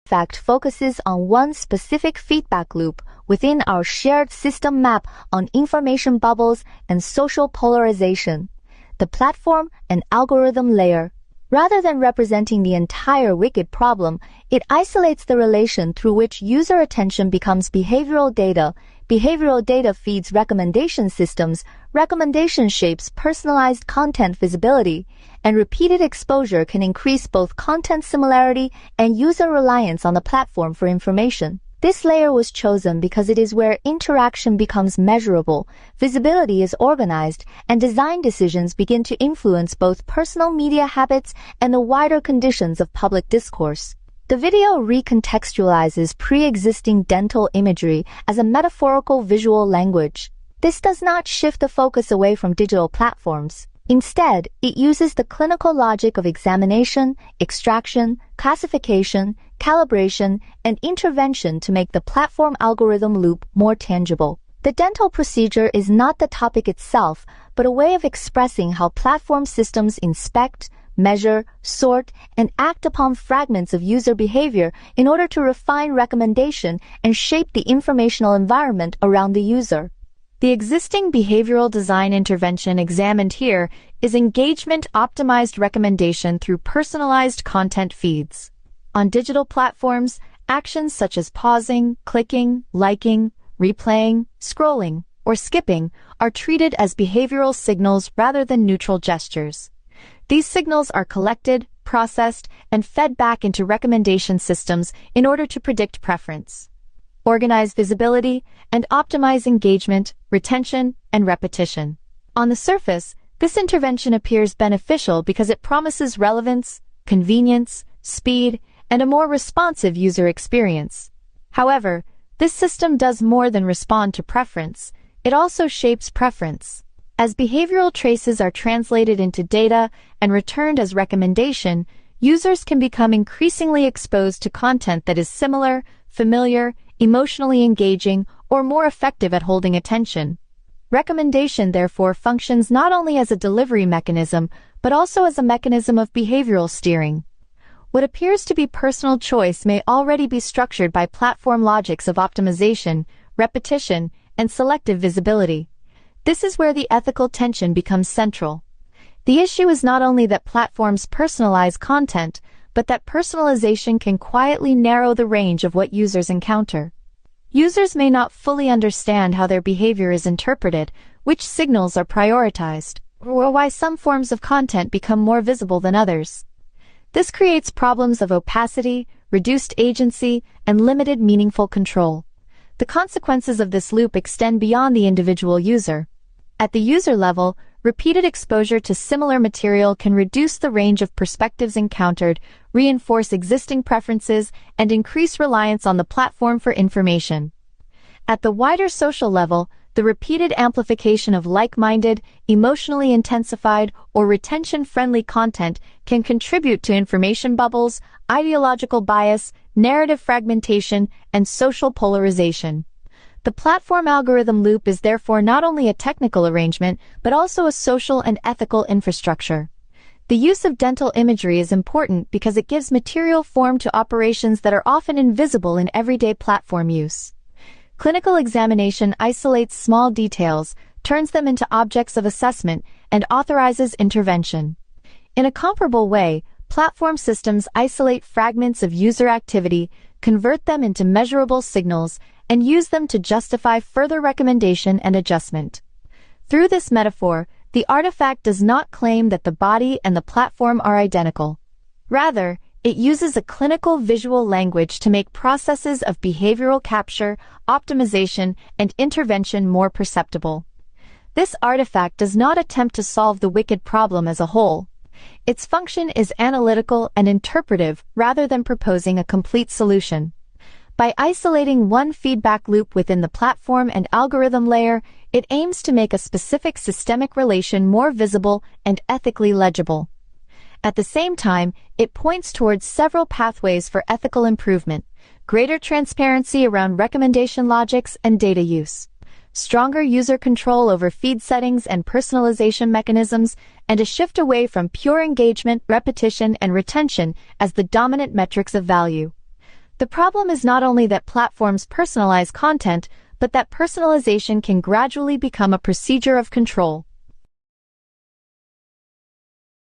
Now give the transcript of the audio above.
artifact focuses on one specific feedback loop within our shared system map on information bubbles and social polarization, the platform and algorithm layer. Rather than representing the entire wicked problem, it isolates the relation through which user attention becomes behavioral data. Behavioral data feeds recommendation systems, recommendation shapes personalized content visibility, and repeated exposure can increase both content similarity and user reliance on the platform for information. This layer was chosen because it is where interaction becomes measurable, visibility is organized, and design decisions begin to influence both personal media habits and the wider conditions of public discourse. The video recontextualizes pre-existing dental imagery as a metaphorical visual language. This does not shift the focus away from digital platforms. Instead, it uses the clinical logic of examination, extraction, classification, calibration, and intervention to make the platform algorithm loop more tangible. The dental procedure is not the topic itself, but a way of expressing how platform systems inspect, measure, sort, and act upon fragments of user behavior in order to refine recommendation and shape the informational environment around the user. The existing behavioral design intervention examined here is engagement-optimized recommendation through personalized content feeds. On digital platforms, actions such as pausing, clicking, liking, replaying, scrolling, or skipping are treated as behavioral signals rather than neutral gestures. These signals are collected, processed, and fed back into recommendation systems in order to predict preference, organize visibility, and optimize engagement, retention, and repetition. On the surface, this intervention appears beneficial because it promises relevance, convenience, speed, and a more responsive user experience. However, this system does more than respond to preference, it also shapes preference. As behavioral traces are translated into data and returned as recommendation, users can become increasingly exposed to content that is similar, familiar, emotionally engaging, or more effective at holding attention. Recommendation, therefore, functions not only as a delivery mechanism, but also as a mechanism of behavioral steering. What appears to be personal choice may already be structured by platform logics of optimization, repetition, and selective visibility. This is where the ethical tension becomes central. The issue is not only that platforms personalize content, but that personalization can quietly narrow the range of what users encounter. Users may not fully understand how their behavior is interpreted, which signals are prioritized, or why some forms of content become more visible than others. This creates problems of opacity, reduced agency, and limited meaningful control. The consequences of this loop extend beyond the individual user. At the user level, repeated exposure to similar material can reduce the range of perspectives encountered, reinforce existing preferences, and increase reliance on the platform for information. At the wider social level, the repeated amplification of like-minded, emotionally intensified, or retention-friendly content can contribute to information bubbles, ideological bias, narrative fragmentation, and social polarization. The platform algorithm loop is therefore not only a technical arrangement, but also a social and ethical infrastructure. The use of dental imagery is important because it gives material form to operations that are often invisible in everyday platform use. Clinical examination isolates small details, turns them into objects of assessment, and authorizes intervention. In a comparable way, platform systems isolate fragments of user activity, convert them into measurable signals, and use them to justify further recommendation and adjustment. Through this metaphor, the artifact does not claim that the body and the platform are identical. Rather, it uses a clinical visual language to make processes of behavioral capture, optimization, and intervention more perceptible. This artifact does not attempt to solve the wicked problem as a whole. Its function is analytical and interpretive rather than proposing a complete solution. By isolating one feedback loop within the platform and algorithm layer, it aims to make a specific systemic relation more visible and ethically legible. At the same time, it points towards several pathways for ethical improvement: greater transparency around recommendation logics and data use, stronger user control over feed settings and personalization mechanisms, and a shift away from pure engagement, repetition, and retention as the dominant metrics of value. The problem is not only that platforms personalize content, but that personalization can gradually become a procedure of control.